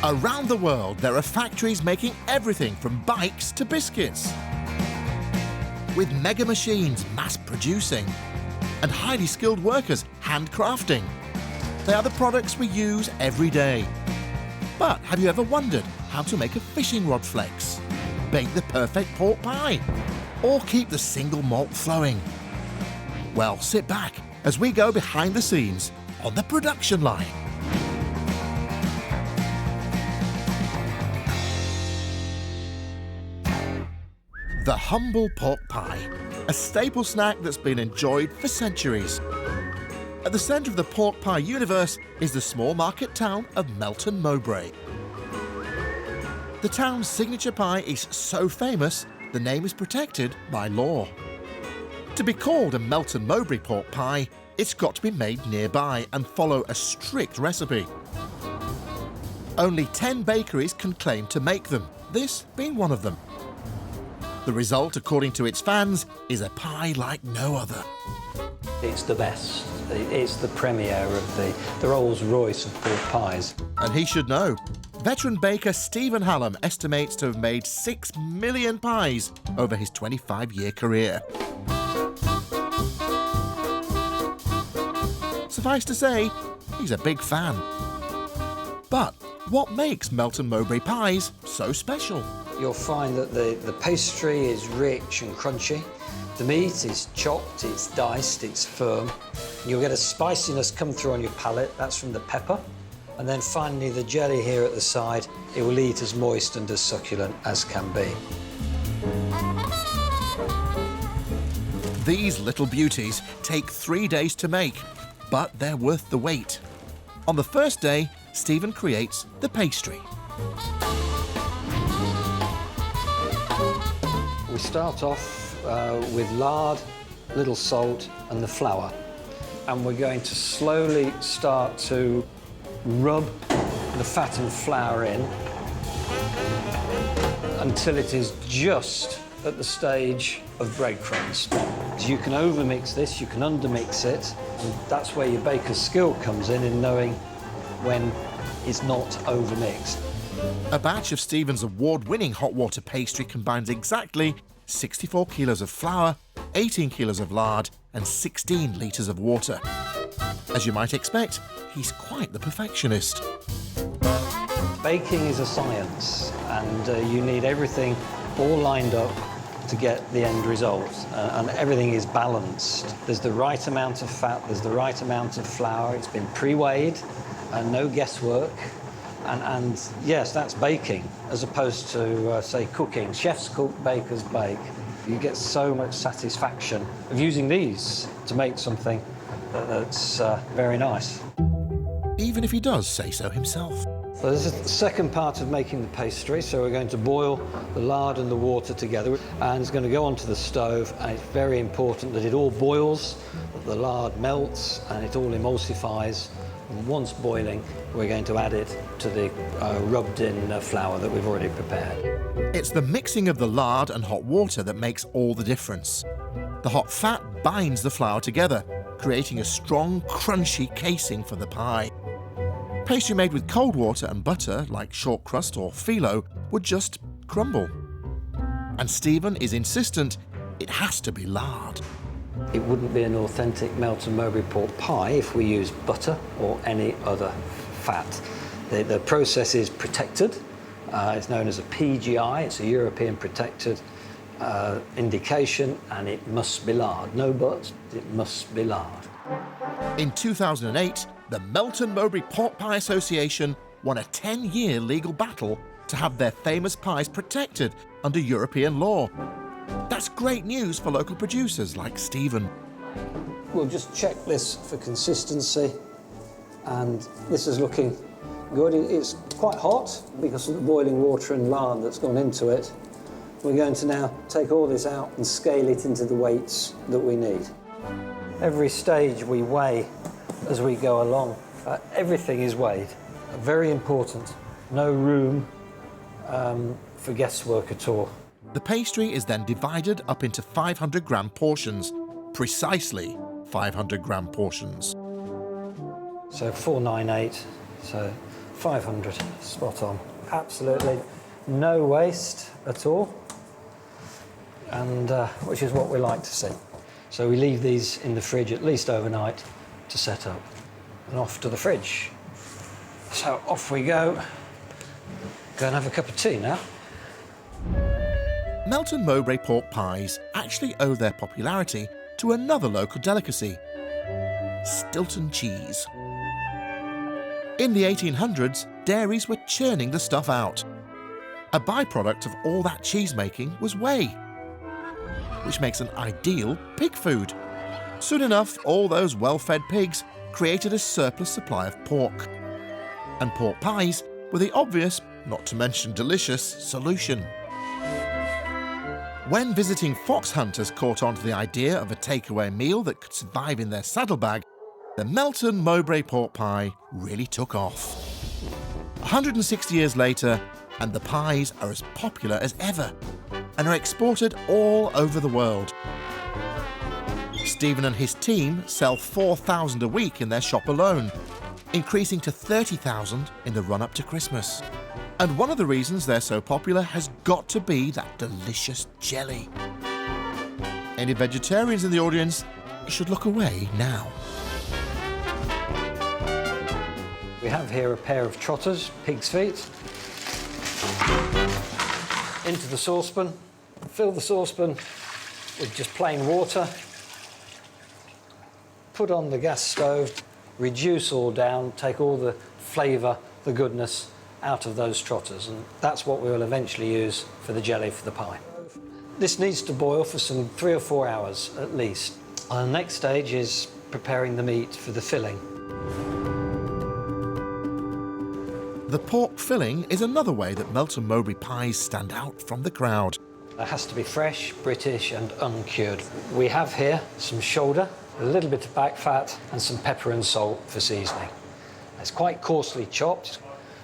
Around the world, there are factories making everything from bikes to biscuits. With mega machines mass producing and highly skilled workers handcrafting. They are the products we use every day. But have you ever wondered how to make a fishing rod flex, bake the perfect pork pie, or keep the single malt flowing? Well, sit back as we go behind the scenes on the production line. The humble pork pie, a staple snack that's been enjoyed for centuries. At the centre of the pork pie universe is the small market town of Melton Mowbray. The town's signature pie is so famous, the name is protected by law. To be called a Melton Mowbray pork pie, it's got to be made nearby and follow a strict recipe. Only 10 bakeries can claim to make them, this being one of them. The result, according to its fans, is a pie like no other. It's the best. It's the premiere of the Rolls Royce of pork pies. And he should know. Veteran baker Stephen Hallam estimates to have made 6 million pies over his 25-year career. Suffice to say, he's a big fan. But what makes Melton Mowbray pies so special? You'll find that the pastry is rich and crunchy. The meat is chopped, it's diced, it's firm. You'll get a spiciness come through on your palate, that's from the pepper. And then finally the jelly here at the side, it will eat as moist and as succulent as can be. These little beauties take 3 days to make, but they're worth the wait. On the first day, Stephen creates the pastry. We start off with lard, little salt and the flour. And we're going to slowly start to rub the fat and flour in until it is just at the stage of breadcrumbs. So you can overmix this, you can undermix it, and that's where your baker's skill comes in knowing when it's not overmixed. A batch of Stephen's award-winning hot water pastry combines exactly 64 kilos of flour, 18 kilos of lard and 16 litres of water. As you might expect, he's quite the perfectionist. Baking is a science, and you need everything all lined up to get the end result, and everything is balanced. There's the right amount of fat, there's the right amount of flour, it's been pre-weighed, and no guesswork. And yes, that's baking, as opposed to, say, cooking. Chefs cook, bakers bake. You get so much satisfaction of using these to make something that's very nice. Even if he does say so himself. So this is the second part of making the pastry. So we're going to boil the lard and the water together, and it's going to go onto the stove, and it's very important that it all boils, that the lard melts, and it all emulsifies. And once boiling, we're going to add it to the rubbed-in flour that we've already prepared. It's the mixing of the lard and hot water that makes all the difference. The hot fat binds the flour together, creating a strong, crunchy casing for the pie. Pastry made with cold water and butter, like short crust or phyllo, would just crumble. And Stephen is insistent it has to be lard. It wouldn't be an authentic Melton Mowbray pork pie if we used butter or any other fat. The process is protected. It's known as a PGI. It's a European protected indication, and it must be lard. No buts, it must be lard. In 2008, the Melton Mowbray Pork Pie Association won a 10-year legal battle to have their famous pies protected under European law. That's great news for local producers like Stephen. We'll just check this for consistency, and this is looking good. It's quite hot because of the boiling water and lard that's gone into it. We're going to now take all this out and scale it into the weights that we need. Every stage we weigh as we go along. Everything is weighed. Very important. No room for guesswork at all. The pastry is then divided up into 500-gram portions, precisely 500-gram portions. So 498, so 500, spot on. Absolutely no waste at all, and which is what we like to see. So we leave these in the fridge at least overnight to set up, and off to the fridge. So off we go. Go and have a cup of tea now. Melton Mowbray pork pies actually owe their popularity to another local delicacy, Stilton cheese. In the 1800s, dairies were churning the stuff out. A byproduct of all that cheese making was whey, which makes an ideal pig food. Soon enough, all those well-fed pigs created a surplus supply of pork. And pork pies were the obvious, not to mention delicious, solution. When visiting fox hunters caught on to the idea of a takeaway meal that could survive in their saddlebag, the Melton Mowbray pork pie really took off. 160 years later, and the pies are as popular as ever and are exported all over the world. Stephen and his team sell 4,000 a week in their shop alone, increasing to 30,000 in the run-up to Christmas. And one of the reasons they're so popular has got to be that delicious jelly. Any vegetarians in the audience should look away now. We have here a pair of trotters, pig's feet. Into the saucepan. Fill the saucepan with just plain water. Put on the gas stove. Reduce all down. Take all the flavour, the goodness out of those trotters, and that's what we will eventually use for the jelly for the pie. This needs to boil for some 3 or 4 hours at least. Our next stage is preparing the meat for the filling. The pork filling is another way that Melton Mowbray pies stand out from the crowd. It has to be fresh, British and uncured. We have here some shoulder, a little bit of back fat and some pepper and salt for seasoning. It's quite coarsely chopped,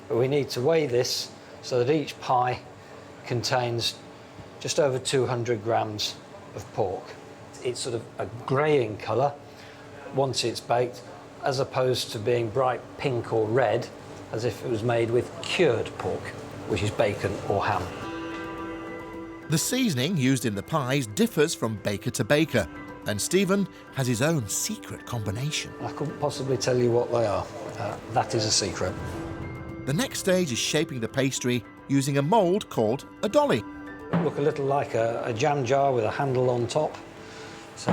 but we need to weigh this so that each pie contains just over 200 grams of pork. It's sort of a greying colour once it's baked, as opposed to being bright pink or red, as if it was made with cured pork, which is bacon or ham. The seasoning used in the pies differs from baker to baker, and Stephen has his own secret combination. I couldn't possibly tell you what they are. That is a secret. The next stage is shaping the pastry using a mould called a dolly. Look a little like a jam jar with a handle on top. So,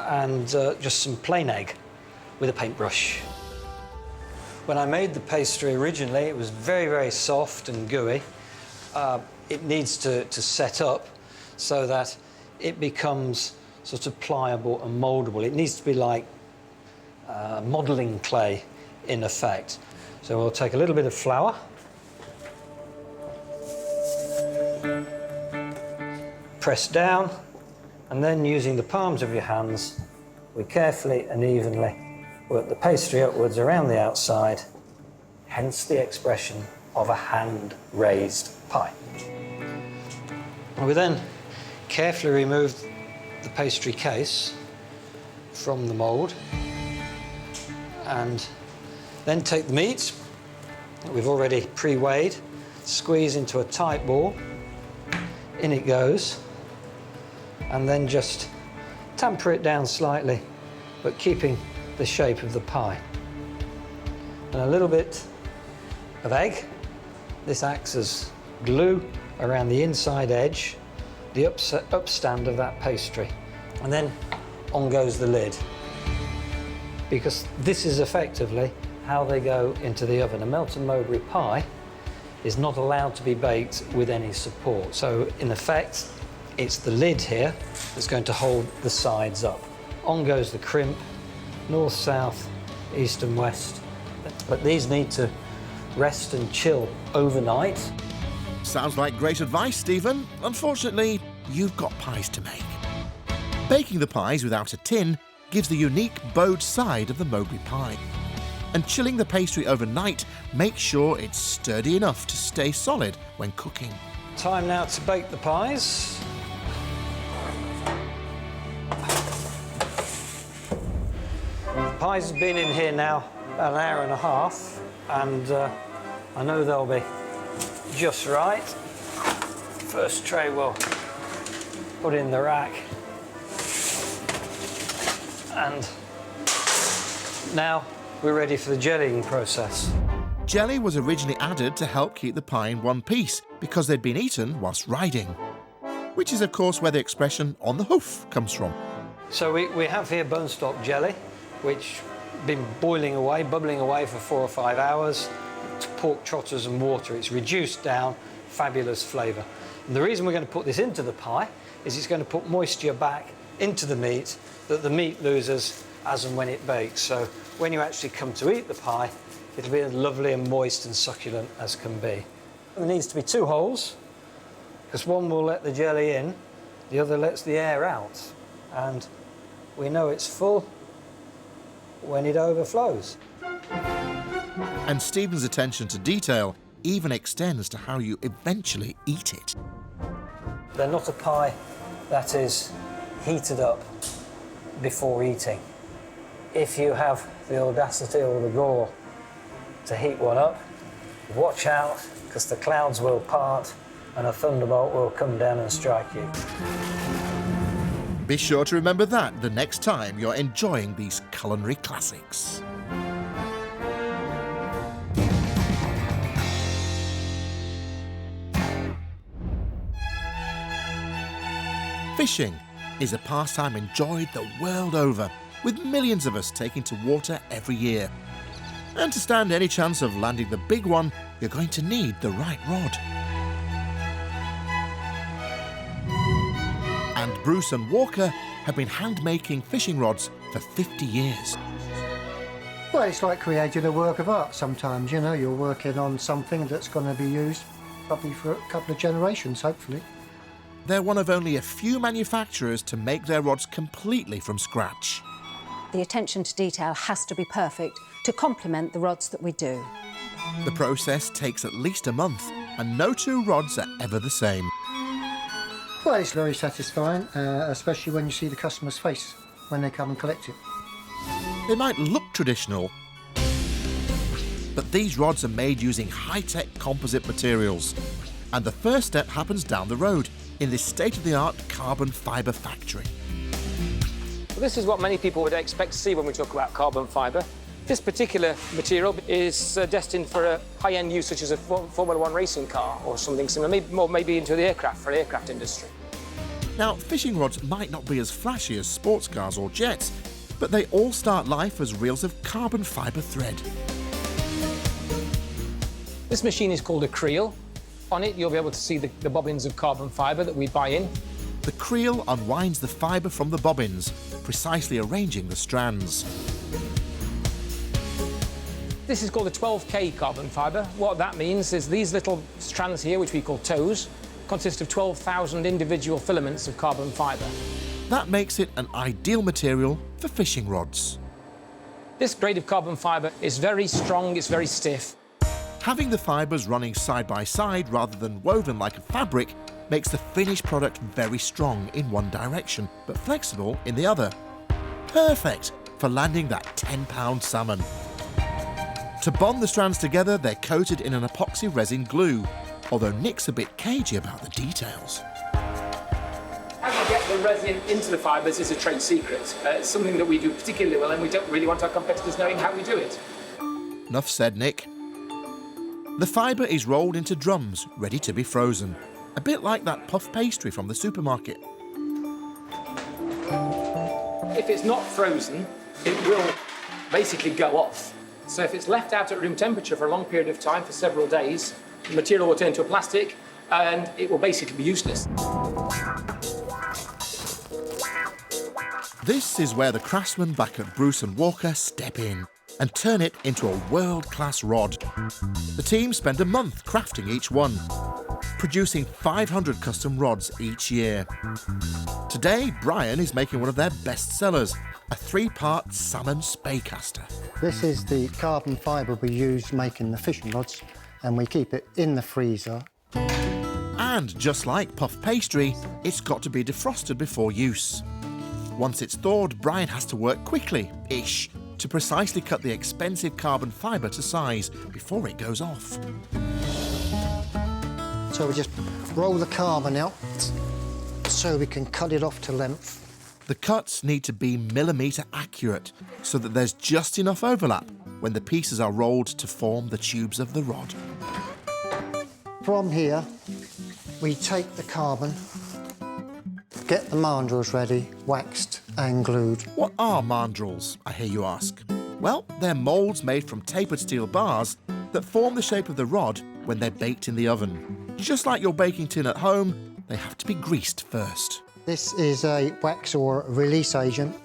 and just some plain egg with a paintbrush. When I made the pastry originally, it was very, very soft and gooey. It needs to set up so that it becomes sort of pliable and mouldable. It needs to be like modelling clay, in effect. So we'll take a little bit of flour, press down, and then using the palms of your hands, we carefully and evenly work the pastry upwards around the outside, hence the expression of a hand-raised pie. And we then carefully remove the pastry case from the mould, and then take the meat that we've already pre-weighed, squeeze into a tight ball, in it goes, and then just tamper it down slightly, but keeping the shape of the pie. And a little bit of egg. This acts as glue around the inside edge, the upstand of that pastry. And then on goes the lid, because this is effectively how they go into the oven. A Melton Mowbray pie is not allowed to be baked with any support. So in effect, it's the lid here that's going to hold the sides up. On goes the crimp, north, south, east and west. But these need to rest and chill overnight. Sounds like great advice, Stephen. Unfortunately, you've got pies to make. Baking the pies without a tin gives the unique bowed side of the Mowbray pie. And chilling the pastry overnight makes sure it's sturdy enough to stay solid when cooking. Time now to bake the pies. The pies have been in here now about an hour and a half, and I know they'll be just right. First tray we'll put in the rack. And now we're ready for the jellying process. Jelly was originally added to help keep the pie in one piece because they'd been eaten whilst riding, which is of course where the expression on the hoof comes from. So we have here bone stock jelly, which been boiling away, bubbling away for 4 or 5 hours. It's pork trotters and water. It's reduced down, fabulous flavour. And the reason we're going to put this into the pie is it's going to put moisture back into the meat that the meat loses as and when it bakes. So when you actually come to eat the pie, it'll be as lovely and moist and succulent as can be. There needs to be 2 holes, because one will let the jelly in, the other lets the air out. And we know it's full when it overflows. And Stephen's attention to detail even extends to how you eventually eat it. They're not a pie that is heated up before eating. If you have the audacity or the gall to heat one up, watch out, because the clouds will part and a thunderbolt will come down and strike you. Be sure to remember that the next time you're enjoying these culinary classics. Fishing is a pastime enjoyed the world over, with millions of us taking to water every year. And to stand any chance of landing the big one, you're going to need the right rod. And Bruce and Walker have been hand-making fishing rods for 50 years. Well, it's like creating a work of art sometimes, you know. You're working on something that's going to be used probably for a couple of generations, hopefully. They're one of only a few manufacturers to make their rods completely from scratch. The attention to detail has to be perfect to complement the rods that we do. The process takes at least a month, and no 2 rods are ever the same. Well, it's very satisfying, especially when you see the customer's face when they come and collect it. They might look traditional, but these rods are made using high-tech composite materials. And the first step happens down the road, in this state-of-the-art carbon fibre factory. Well, this is what many people would expect to see when we talk about carbon fibre. This particular material is destined for a high-end use, such as a Formula 1 racing car or something similar, maybe into the aircraft industry. Now, fishing rods might not be as flashy as sports cars or jets, but they all start life as reels of carbon fibre thread. This machine is called a creel. On it, you'll be able to see the bobbins of carbon fibre that we buy in. The creel unwinds the fibre from the bobbins, precisely arranging the strands. This is called a 12K carbon fibre. What that means is these little strands here, which we call tows, consist of 12,000 individual filaments of carbon fibre. That makes it an ideal material for fishing rods. This grade of carbon fibre is very strong, it's very stiff. Having the fibres running side by side rather than woven like a fabric makes the finished product very strong in one direction, but flexible in the other. Perfect for landing that 10-pound salmon. To bond the strands together, they're coated in an epoxy resin glue, although Nick's a bit cagey about the details. How you get the resin into the fibres is a trade secret. It's something that we do particularly well, and we don't really want our competitors knowing how we do it. Enough said, Nick. The fibre is rolled into drums, ready to be frozen. A bit like that puff pastry from the supermarket. If it's not frozen, it will basically go off. So if it's left out at room temperature for a long period of time, for several days, the material will turn to a plastic and it will basically be useless. This is where the craftsmen back at Bruce and Walker step in and turn it into a world-class rod. The team spend a month crafting each one, producing 500 custom rods each year. Today, Brian is making one of their best sellers, a 3-part salmon spaycaster. This is the carbon fibre we use making the fishing rods, and we keep it in the freezer. And just like puff pastry, it's got to be defrosted before use. Once it's thawed, Brian has to work quickly-ish, to precisely cut the expensive carbon fibre to size before it goes off. So we just roll the carbon out so we can cut it off to length. The cuts need to be millimetre accurate so that there's just enough overlap when the pieces are rolled to form the tubes of the rod. From here, we take the carbon, get the mandrels ready, waxed and glued. What are mandrels, I hear you ask? Well, they're moulds made from tapered steel bars that form the shape of the rod when they're baked in the oven. Just like your baking tin at home, they have to be greased first. This is a wax or release agent,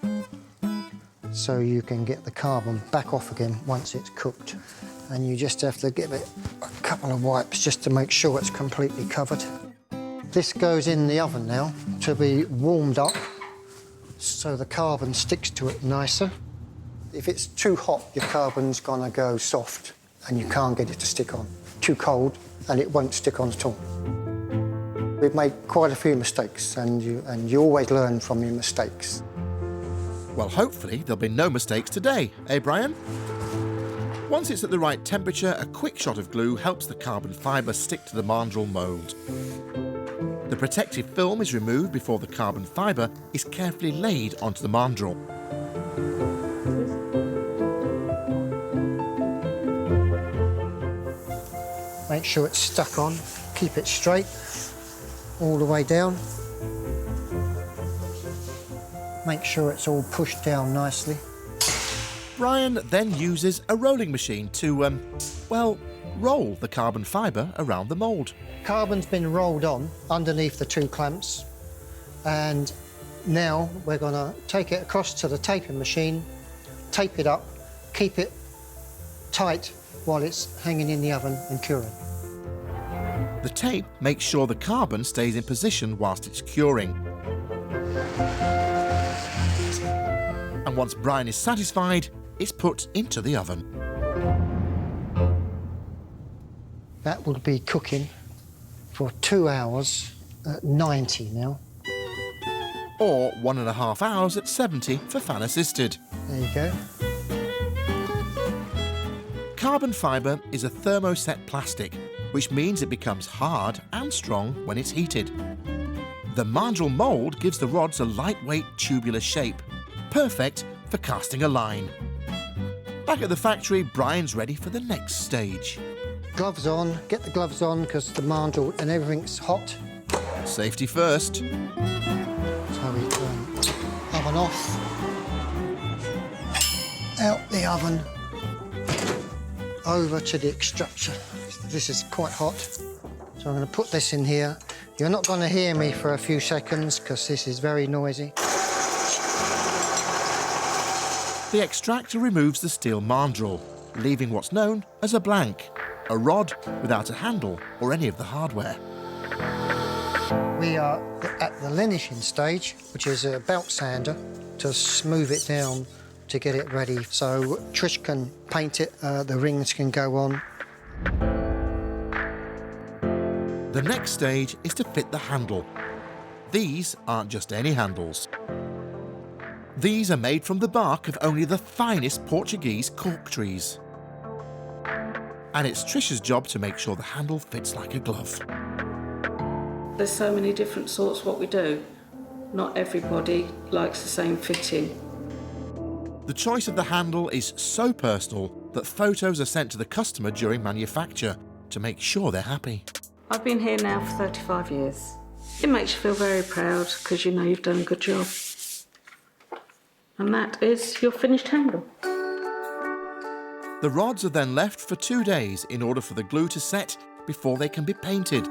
so you can get the carbon back off again once it's cooked. And you just have to give it a couple of wipes just to make sure it's completely covered. This goes in the oven now to be warmed up so the carbon sticks to it nicer. If it's too hot, your carbon's gonna go soft and you can't get it to stick on. Too cold and it won't stick on at all. We've made quite a few mistakes and you always learn from your mistakes. Well, hopefully there'll be no mistakes today, eh, Brian? Once it's at the right temperature, a quick shot of glue helps the carbon fibre stick to the mandrel mould. The protective film is removed before the carbon fibre is carefully laid onto the mandrel. Make sure it's stuck on, keep it straight, all the way down. Make sure it's all pushed down nicely. Brian then uses a rolling machine to, well, roll the carbon fibre around the mould. Carbon's been rolled on underneath the two clamps, and now we're going to take it across to the taping machine, tape it up, keep it tight while it's hanging in the oven and curing. The tape makes sure the carbon stays in position whilst it's curing. And once Brian is satisfied, it's put into the oven. That will be cooking for 2 hours at 90 now. Or 1.5 hours at 70 for fan assisted. There you go. Carbon fibre is a thermoset plastic, which means it becomes hard and strong when it's heated. The mandrel mould gives the rods a lightweight tubular shape, perfect for casting a line. Back at the factory, Brian's ready for the next stage. Gloves on, get the gloves on because the mandrel and everything's hot. Safety first. So we turn the oven off, out the oven, over to the extractor. This is quite hot, so I'm going to put this in here. You're not going to hear me for a few seconds because this is very noisy. The extractor removes the steel mandrel, leaving what's known as a blank, a rod without a handle or any of the hardware. We are at the lenishing stage, which is a belt sander to smooth it down to get it ready. So Trish can paint it, the rings can go on. The next stage is to fit the handle. These aren't just any handles. These are made from the bark of only the finest Portuguese cork trees. And it's Trish's job to make sure the handle fits like a glove. There's so many different sorts what we do. Not everybody likes the same fitting. The choice of the handle is so personal that photos are sent to the customer during manufacture to make sure they're happy. I've been here now for 35 years. It makes you feel very proud because you know you've done a good job. And that is your finished handle. The rods are then left for 2 days in order for the glue to set before they can be painted.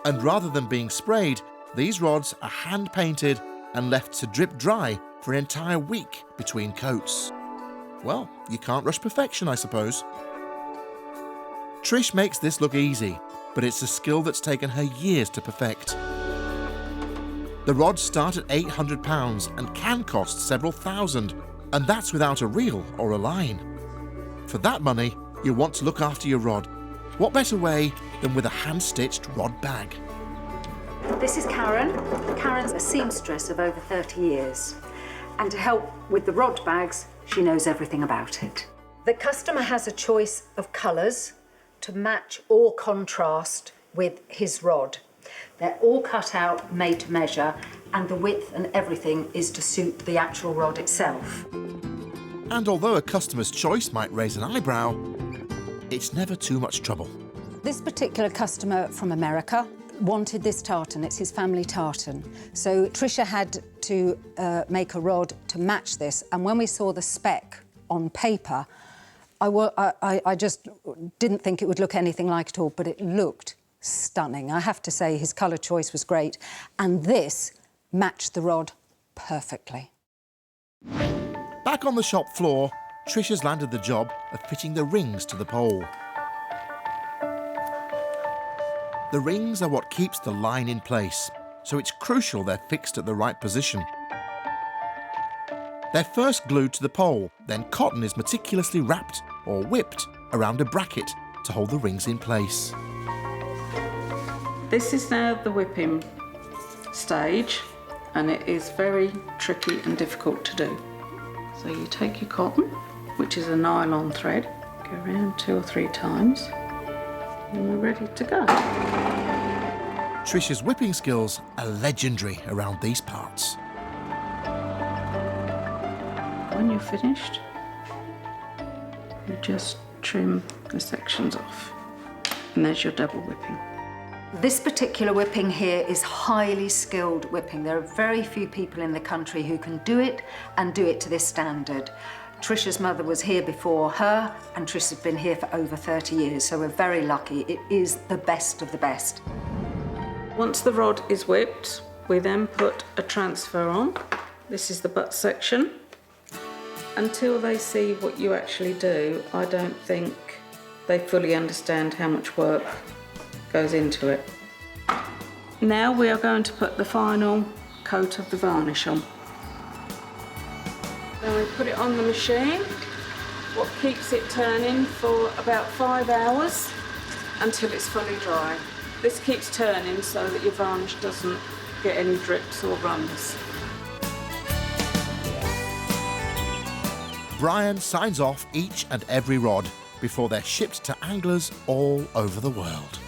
And rather than being sprayed, these rods are hand-painted and left to drip dry for an entire week between coats. Well, you can't rush perfection, I suppose. Trish makes this look easy, but it's a skill that's taken her years to perfect. The rods start at £800 and can cost several thousand, and that's without a reel or a line. For that money, you want to look after your rod. What better way than with a hand-stitched rod bag? This is Karen. Karen's a seamstress of over 30 years. And to help with the rod bags, she knows everything about it. The customer has a choice of colours to match or contrast with his rod. They're all cut out, made to measure, and the width and everything is to suit the actual rod itself. And although a customer's choice might raise an eyebrow, it's never too much trouble. This particular customer from America wanted this tartan. It's his family tartan. So Tricia had to make a rod to match this, and when we saw the spec on paper, I just didn't think it would look anything like it all, but it looked stunning. I have to say his colour choice was great, and this matched the rod perfectly. Back on the shop floor, Tricia's landed the job of fitting the rings to the pole. The rings are what keeps the line in place, so it's crucial they're fixed at the right position. They're first glued to the pole, then cotton is meticulously wrapped or whipped around a bracket to hold the rings in place. This is now the whipping stage, and it is very tricky and difficult to do. So you take your cotton, which is a nylon thread, go around 2 or 3 times, and we're ready to go. Tricia's whipping skills are legendary around these parts. When you're finished, you just trim the sections off, and there's your double whipping. This particular whipping here is highly skilled whipping. There are very few people in the country who can do it and do it to this standard. Tricia's mother was here before her, and Tricia's been here for over 30 years, so we're very lucky. It is the best of the best. Once the rod is whipped, we then put a transfer on. This is the butt section. Until they see what you actually do, I don't think they fully understand how much work goes into it. Now we are going to put the final coat of the varnish on. Then we put it on the machine, what keeps it turning for about 5 hours until it's fully dry. This keeps turning so that your varnish doesn't get any drips or runs. Brian signs off each and every rod before they're shipped to anglers all over the world.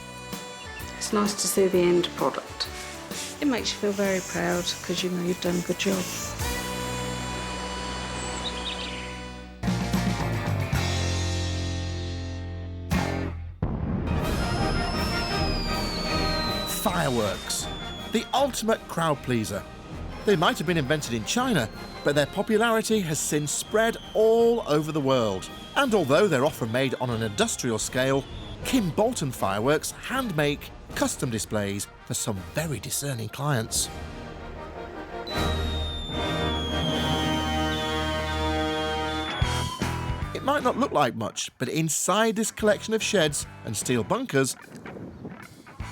It's nice to see the end product. It makes you feel very proud because you know you've done a good job. Fireworks, the ultimate crowd pleaser. They might have been invented in China, but their popularity has since spread all over the world. And although they're often made on an industrial scale, Kimbolton fireworks hand-make custom displays for some very discerning clients. It might not look like much, but inside this collection of sheds and steel bunkers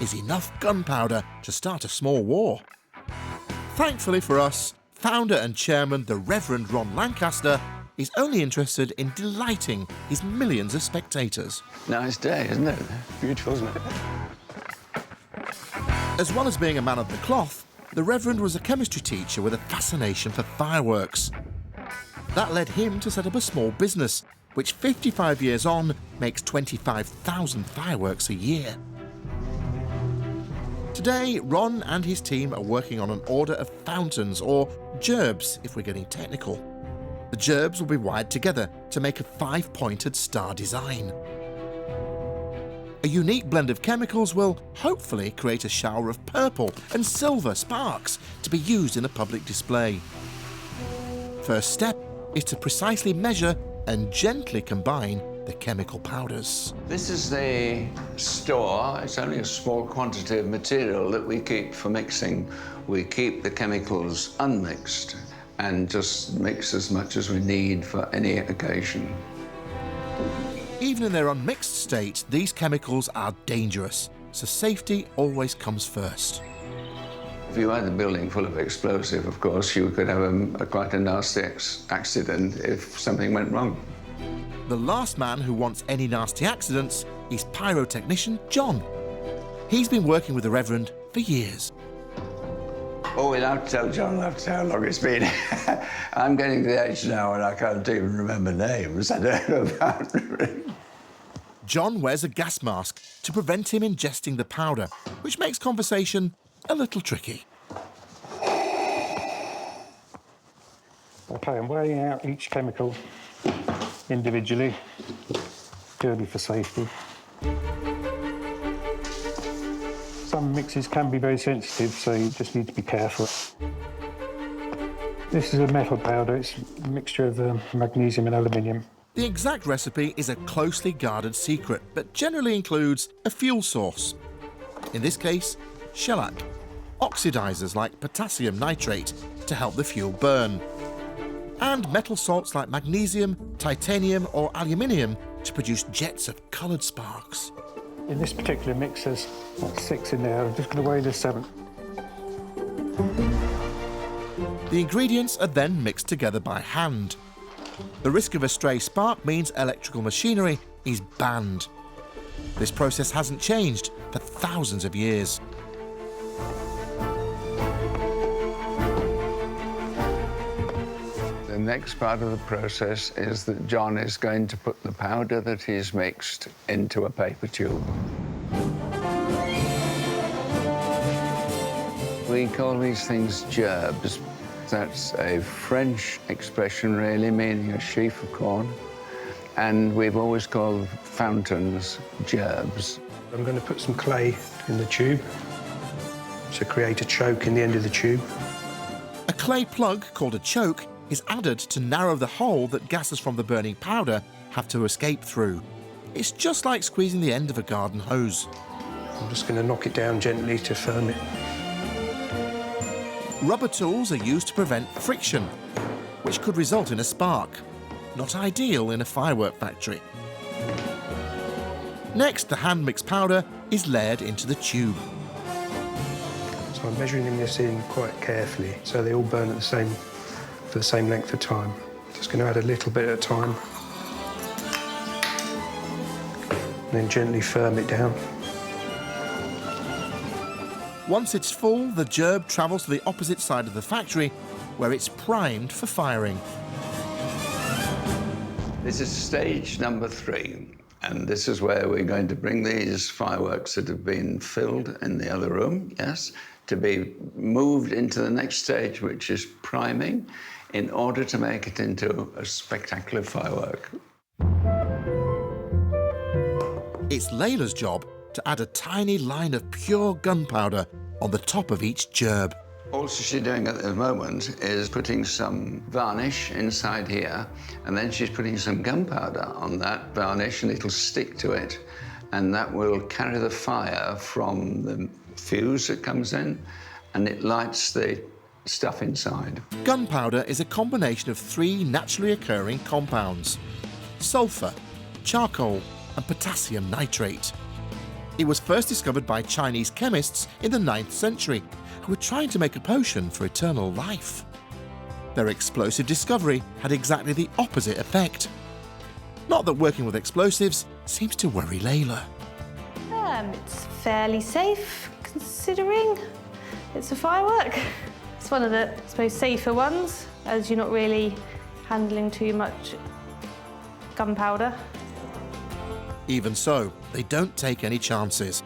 is enough gunpowder to start a small war. Thankfully for us, founder and chairman, the Reverend Ron Lancaster, is only interested in delighting his millions of spectators. Nice day, isn't it? Beautiful, isn't it? As well as being a man of the cloth, the Reverend was a chemistry teacher with a fascination for fireworks. That led him to set up a small business, which 55 years on makes 25,000 fireworks a year. Today, Ron and his team are working on an order of fountains, or gerbs if we're getting technical. The gerbs will be wired together to make a 5-pointed star design. A unique blend of chemicals will hopefully create a shower of purple and silver sparks to be used in a public display. First step is to precisely measure and gently combine the chemical powders. This is the store. It's only a small quantity of material that we keep for mixing. We keep the chemicals unmixed and just mix as much as we need for any occasion. Even in their unmixed state, these chemicals are dangerous, so safety always comes first. If you had a building full of explosive, of course, you could have quite a nasty accident if something went wrong. The last man who wants any nasty accidents is pyrotechnician John. He's been working with the Reverend for years. Oh, we'll have to tell John, we'll have to tell how long it's been. I'm getting to the age now and I can't even remember names. I don't know about John wears a gas mask to prevent him ingesting the powder, which makes conversation a little tricky. OK, I'm weighing out each chemical individually, purely for safety. Some mixes can be very sensitive, so you just need to be careful. This is a metal powder. It's a mixture of magnesium and aluminium. The exact recipe is a closely guarded secret, but generally includes a fuel source. In this case, shellac. Oxidizers like potassium nitrate to help the fuel burn. And metal salts like magnesium, titanium or aluminium to produce jets of coloured sparks. In this particular mix, there's 6 in there. I'm just going to weigh the 7th. The ingredients are then mixed together by hand. The risk of a stray spark means electrical machinery is banned. This process hasn't changed for thousands of years. The next part of the process is that John is going to put the powder that he's mixed into a paper tube. We call these things gerbes. That's a French expression, really, meaning a sheaf of corn. And we've always called fountains gerbes. I'm going to put some clay in the tube to create a choke in the end of the tube. A clay plug called a choke is added to narrow the hole that gases from the burning powder have to escape through. It's just like squeezing the end of a garden hose. I'm just going to knock it down gently to firm it. Rubber tools are used to prevent friction, which could result in a spark. Not ideal in a firework factory. Next, the hand-mixed powder is layered into the tube. So I'm measuring this in quite carefully, so they all burn at for the same length of time. Just going to add a little bit at a time. And then gently firm it down. Once it's full, the gerb travels to the opposite side of the factory, where it's primed for firing. This is stage number 3, and this is where we're going to bring these fireworks that have been filled in the other room, yes, to be moved into the next stage, which is priming, in order to make it into a spectacular firework. It's Layla's job to add a tiny line of pure gunpowder on the top of each gerb. All she's doing at the moment is putting some varnish inside here, and then she's putting some gunpowder on that varnish, and it'll stick to it, and that will carry the fire from the fuse that comes in, and it lights the stuff inside. Gunpowder is a combination of 3 naturally occurring compounds: sulfur, charcoal, and potassium nitrate. It was first discovered by Chinese chemists in the 9th century, who were trying to make a potion for eternal life. Their explosive discovery had exactly the opposite effect. Not that working with explosives seems to worry Layla. It's fairly safe, considering it's a firework. It's one of the, I suppose, safer ones, as you're not really handling too much gunpowder. Even so, they don't take any chances.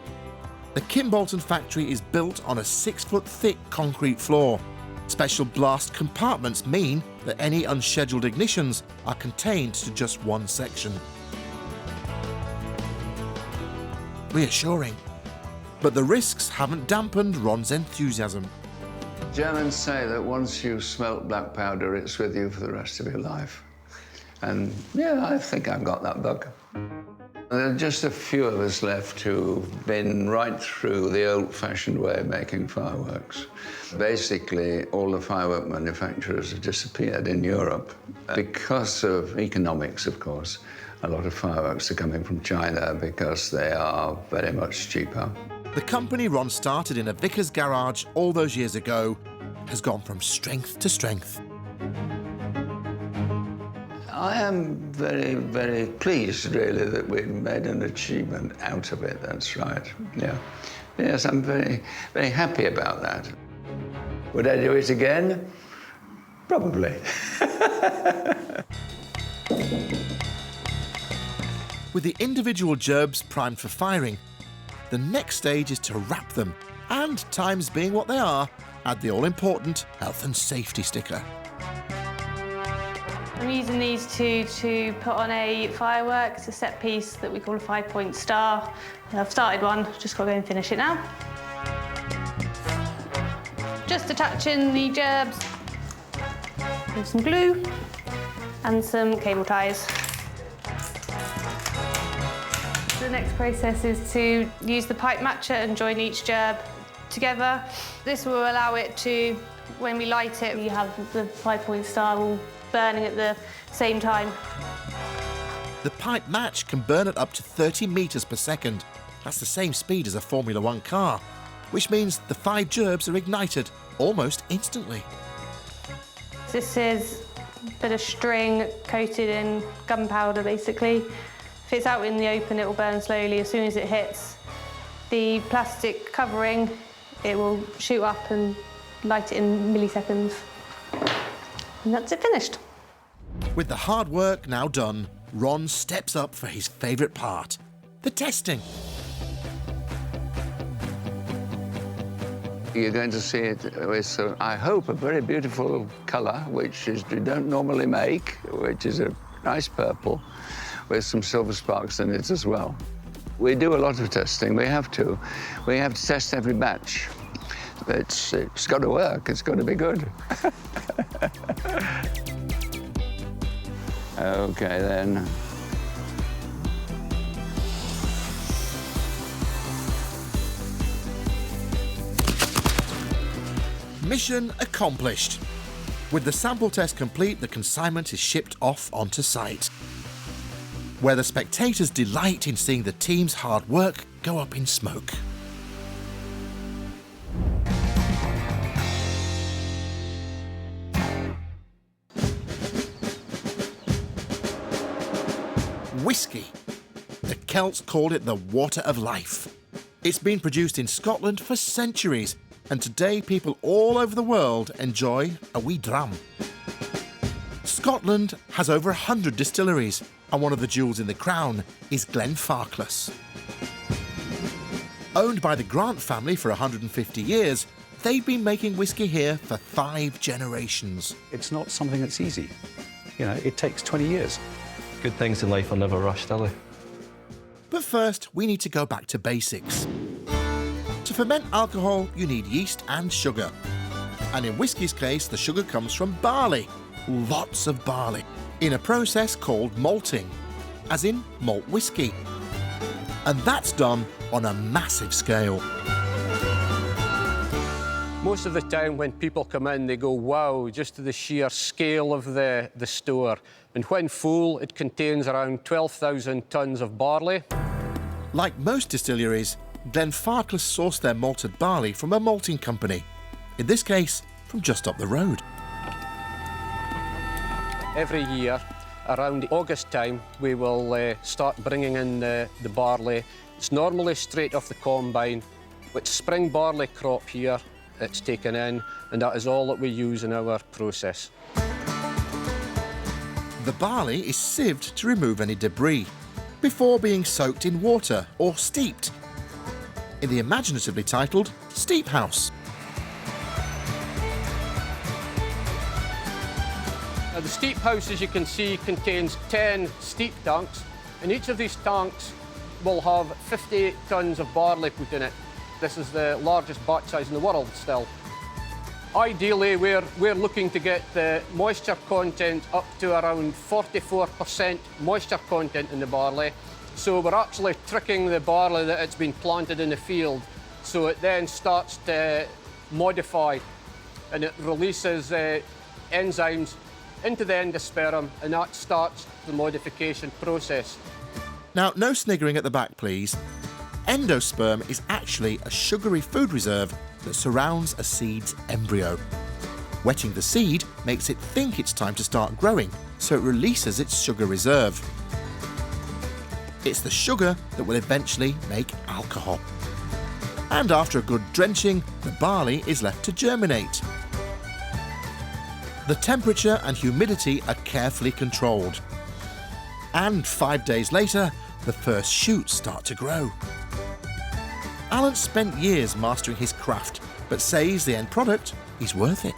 The Kimbolton factory is built on a 6-foot-thick concrete floor. Special blast compartments mean that any unscheduled ignitions are contained to just one section. Reassuring. But the risks haven't dampened Ron's enthusiasm. Germans say that once you've smelt black powder, it's with you for the rest of your life. And yeah, I think I've got that bug. There are just a few of us left who've been right through the old-fashioned way of making fireworks. Basically, all the firework manufacturers have disappeared in Europe. Because of economics, of course, a lot of fireworks are coming from China because they are very much cheaper. The company Ron started in a vicar's garage all those years ago has gone from strength to strength. I am very, very pleased, really, that we've made an achievement out of it, that's right, yeah. Yes, I'm very, very happy about that. Would I do it again? Probably. With the individual gerbs primed for firing, the next stage is to wrap them, and times being what they are, add the all-important health and safety sticker. I'm using these two to put on a firework. It's a set piece that we call a 5-point star. I've started one, just got to go and finish it now. Just attaching the gerbs with some glue and some cable ties. The next process is to use the pipe matcher and join each gerb together. This will allow it to, when we light it, you have the 5-point star all burning at the same time. The pipe match can burn at up to 30 metres per second. That's the same speed as a Formula 1 car, which means the 5 gerbs are ignited almost instantly. This is a bit of string coated in gunpowder, basically. If it's out in the open, it will burn slowly. As soon as it hits the plastic covering, it will shoot up and light it in milliseconds. And that's it finished. With the hard work now done, Ron steps up for his favourite part, the testing. You're going to see it with, I hope, a very beautiful colour, which we don't normally make, which is a nice purple, with some silver sparks in it as well. We do a lot of testing, we have to. We have to test every batch. It's got to work, it's got to be good. OK, then. Mission accomplished. With the sample test complete, the consignment is shipped off onto site, where the spectators delight in seeing the team's hard work go up in smoke. Whiskey. The Celts called it the water of life. It's been produced in Scotland for centuries, and today people all over the world enjoy a wee dram. Scotland has over 100 distilleries, and one of the jewels in the crown is Glenfarclas. Owned by the Grant family for 150 years, they've been making whiskey here for 5 generations. It's not something that's easy. You know, it takes 20 years. Good things in life are never rushed, are they? But first, we need to go back to basics. To ferment alcohol, you need yeast and sugar. And in whiskey's case, the sugar comes from barley, lots of barley, in a process called malting, as in malt whiskey. And that's done on a massive scale. Most of the time when people come in, they go, wow, just to the sheer scale of the store. And when full, it contains around 12,000 tonnes of barley. Like most distilleries, Glenfarclas sourced their malted barley from a malting company, in this case, from just up the road. Every year, around August time, we will start bringing in the barley. It's normally straight off the combine. It's spring barley crop here. It's taken in, and that is all that we use in our process. The barley is sieved to remove any debris, before being soaked in water or steeped, in the imaginatively titled Steep House. Now, the steep house, as you can see, contains 10 steep tanks, and each of these tanks will have 58 tonnes of barley put in it. This is the largest batch size in the world still. Ideally, we're looking to get the moisture content up to around 44% moisture content in the barley. So we're actually tricking the barley that it's been planted in the field, so it then starts to modify, and it releases enzymes into the endosperm, and that starts the modification process. Now, no sniggering at the back, please. Endosperm is actually a sugary food reserve that surrounds a seed's embryo. Wetting the seed makes it think it's time to start growing, so it releases its sugar reserve. It's the sugar that will eventually make alcohol. And after a good drenching, the barley is left to germinate. The temperature and humidity are carefully controlled. And 5 days later, the first shoots start to grow. Alan spent years mastering his craft, but says the end product is worth it.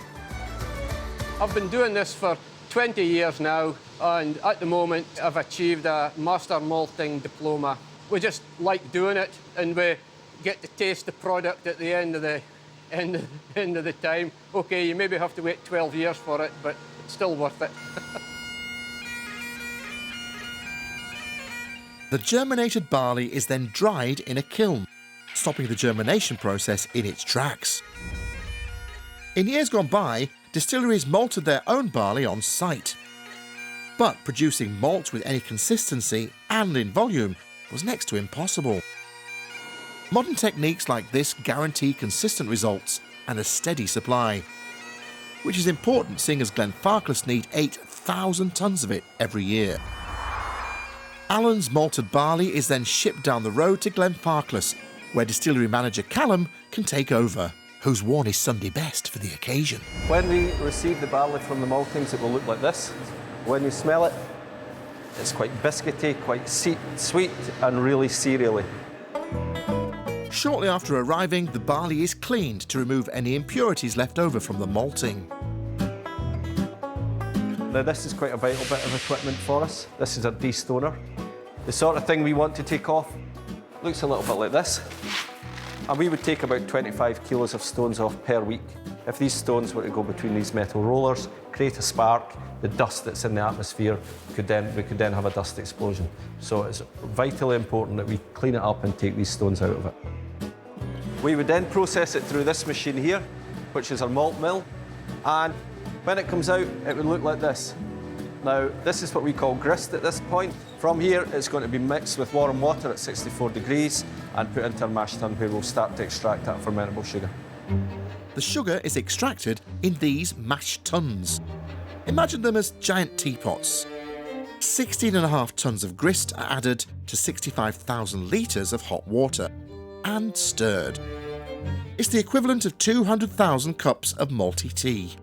I've been doing this for 20 years now, and at the moment I've achieved a Master Malting Diploma. We just like doing it, and we get to taste the product at the end of the time. OK, you maybe have to wait 12 years for it, but it's still worth it. The germinated barley is then dried in a kiln, stopping the germination process in its tracks. In years gone by, distilleries malted their own barley on site. But producing malt with any consistency and in volume was next to impossible. Modern techniques like this guarantee consistent results and a steady supply, which is important seeing as Glenfarclas need 8,000 tonnes of it every year. Alan's malted barley is then shipped down the road to Glenfarclas, where distillery manager Callum can take over, who's worn his Sunday best for the occasion. When we receive the barley from the maltings, it will look like this. When you smell it, it's quite biscuity, quite sweet and really cereally. Shortly after arriving, the barley is cleaned to remove any impurities left over from the malting. Now this is quite a vital bit of equipment for us. This is a destoner. The sort of thing we want to take off looks a little bit like this. And we would take about 25 kilos of stones off per week. If these stones were to go between these metal rollers, create a spark, the dust that's in the atmosphere, we could then have a dust explosion. So it's vitally important that we clean it up and take these stones out of it. We would then process it through this machine here, which is our malt mill, and when it comes out, it would look like this. Now, this is what we call grist at this point. From here, it's going to be mixed with warm water at 64 degrees and put into our mash tun, where we'll start to extract that fermentable sugar. The sugar is extracted in these mash tuns. Imagine them as giant teapots. 16.5 tonnes of grist are added to 65,000 litres of hot water and stirred. It's the equivalent of 200,000 cups of malty tea.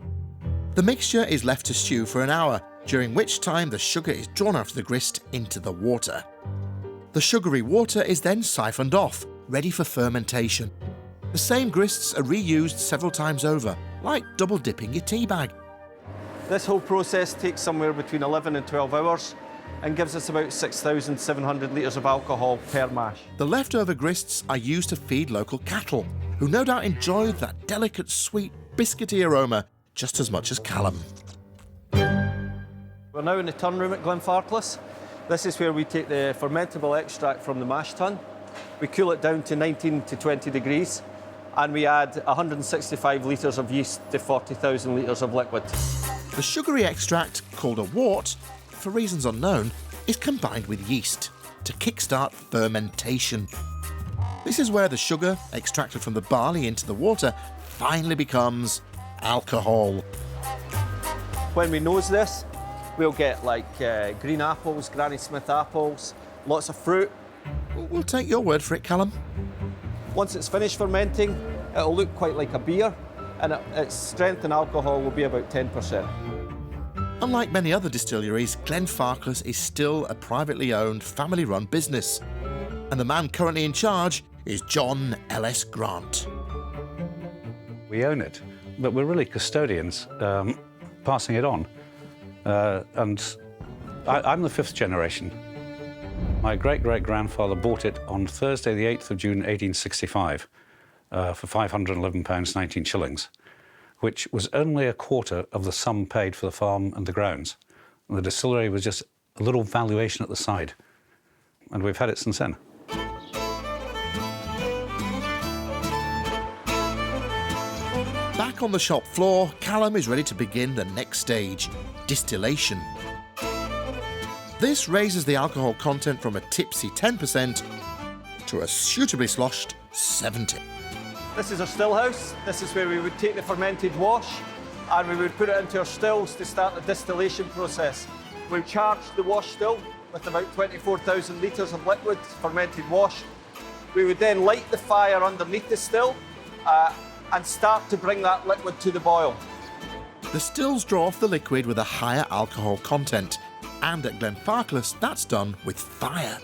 The mixture is left to stew for an hour, during which time the sugar is drawn out of the grist into the water. The sugary water is then siphoned off, ready for fermentation. The same grists are reused several times over, like double dipping your tea bag. This whole process takes somewhere between 11 and 12 hours and gives us about 6,700 litres of alcohol per mash. The leftover grists are used to feed local cattle, who no doubt enjoy that delicate, sweet, biscuity aroma just as much as Callum. We're now in the tun room at Glenfarclas. This is where we take the fermentable extract from the mash tun. We cool it down to 19 to 20 degrees, and we add 165 litres of yeast to 40,000 litres of liquid. The sugary extract, called a wort, for reasons unknown, is combined with yeast to kickstart fermentation. This is where the sugar, extracted from the barley into the water, finally becomes alcohol. When we nose this, we'll get like green apples, Granny Smith apples, lots of fruit. We'll take your word for it, Callum. Once it's finished fermenting, it'll look quite like a beer, and its strength in alcohol will be about 10%. Unlike many other distilleries, Glenfarclas is still a privately owned, family-run business. And the man currently in charge is John L.S. Grant. We own it, but we're really custodians, passing it on. And I'm the 5th generation. My great-great-grandfather bought it on Thursday, the 8th of June, 1865, for £511, 19 shillings, which was only a quarter of the sum paid for the farm and the grounds. And the distillery was just a little valuation at the side. And we've had it since then. Back on the shop floor, Callum is ready to begin the next stage, distillation. This raises the alcohol content from a tipsy 10% to a suitably sloshed 70%. This is our still house. This is where we would take the fermented wash and we would put it into our stills to start the distillation process. We charge the wash still with about 24,000 litres of liquid fermented wash. We would then light the fire underneath the still and start to bring that liquid to the boil. The stills draw off the liquid with a higher alcohol content, and at Glenfarclas, that's done with fire.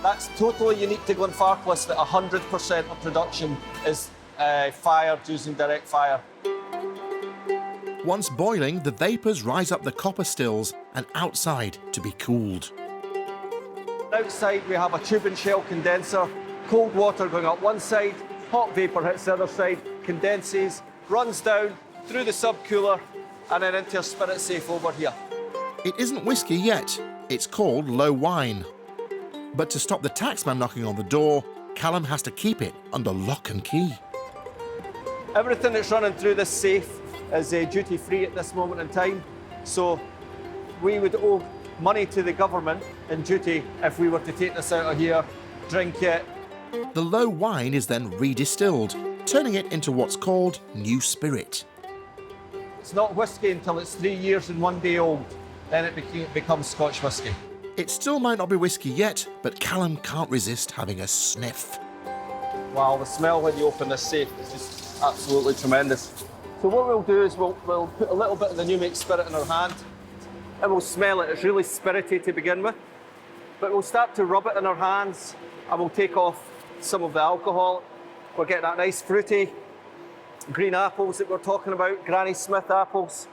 That's totally unique to Glenfarclas, that 100% of production is fired using direct fire. Once boiling, the vapours rise up the copper stills and outside to be cooled. Outside we have a tube and shell condenser, cold water going up one side, hot vapour hits the other side, condenses, runs down through the subcooler and then into a spirit safe over here. It isn't whiskey yet, it's called low wine. But to stop the taxman knocking on the door, Callum has to keep it under lock and key. Everything that's running through this safe is duty-free at this moment in time, so we would owe money to the government in duty if we were to take this out of here, drink it. The low wine is then redistilled, turning it into what's called new spirit. It's not whiskey until it's 3 years and 1 day old, then it becomes Scotch whiskey. It still might not be whiskey yet, but Callum can't resist having a sniff. Wow, the smell when you open this safe is just absolutely tremendous. So what we'll do is we'll put a little bit of the new make spirit in our hand and we'll smell it. It's really spirity to begin with. But we'll start to rub it in our hands and we'll take off some of the alcohol. We'll get that nice fruity green apples that we're talking about, Granny Smith apples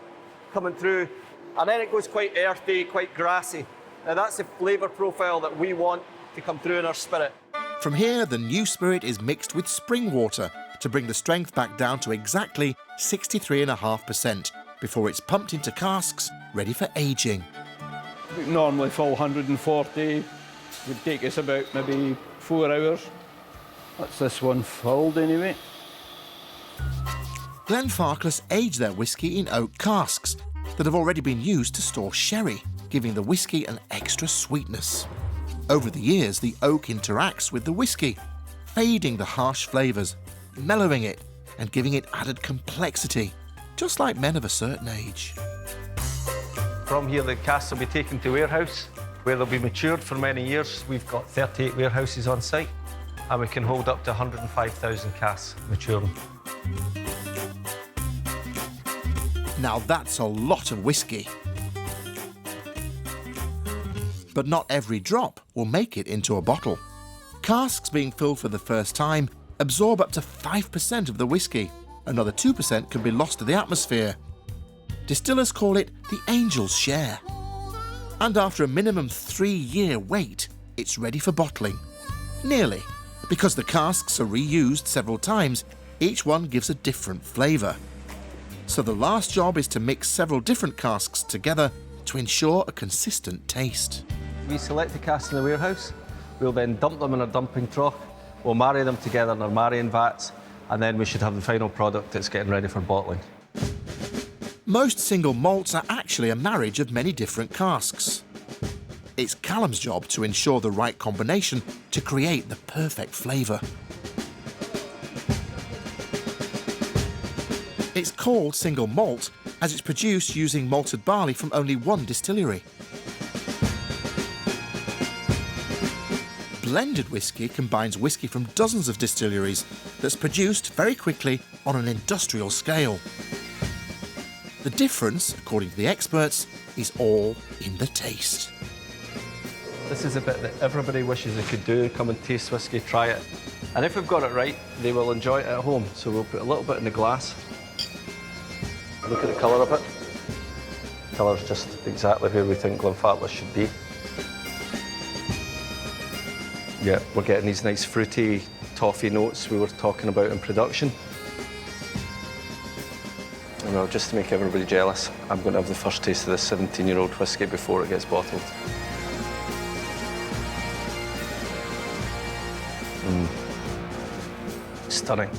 coming through. And then it goes quite earthy, quite grassy. Now that's the flavour profile that we want to come through in our spirit. From here, the new spirit is mixed with spring water to bring the strength back down to exactly 63.5% before it's pumped into casks ready for aging. Normally full 140 would take us about maybe 4 hours. That's this one filled anyway. Glenfarclas age their whisky in oak casks that have already been used to store sherry, giving the whisky an extra sweetness. Over the years, the oak interacts with the whisky, fading the harsh flavours, mellowing it and giving it added complexity, just like men of a certain age. From here, the casks will be taken to warehouse, where they'll be matured for many years. We've got 38 warehouses on site, and we can hold up to 105,000 casks maturing. Now that's a lot of whisky. But not every drop will make it into a bottle. Casks being filled for the first time absorb up to 5% of the whisky. Another 2% can be lost to the atmosphere. Distillers call it the angel's share. And after a minimum 3-year wait, it's ready for bottling. Nearly. Because the casks are reused several times, each one gives a different flavour. So the last job is to mix several different casks together to ensure a consistent taste. We select the casks in the warehouse, we'll then dump them in a dumping trough, we'll marry them together in our marrying vats, and then we should have the final product that's getting ready for bottling. Most single malts are actually a marriage of many different casks. It's Callum's job to ensure the right combination to create the perfect flavour. It's called single malt as it's produced using malted barley from only one distillery. Blended whisky combines whisky from dozens of distilleries that's produced very quickly on an industrial scale. The difference, according to the experts, is all in the taste. This is a bit that everybody wishes they could do. Come and taste whisky, try it. And if we've got it right, they will enjoy it at home. So we'll put a little bit in the glass. Look at the colour of it. The colour's just exactly where we think Glenfarclas should be. Yeah, we're getting these nice fruity toffee notes we were talking about in production. And well, just to make everybody jealous, I'm going to have the first taste of this 17-year-old whisky before it gets bottled. Stunning.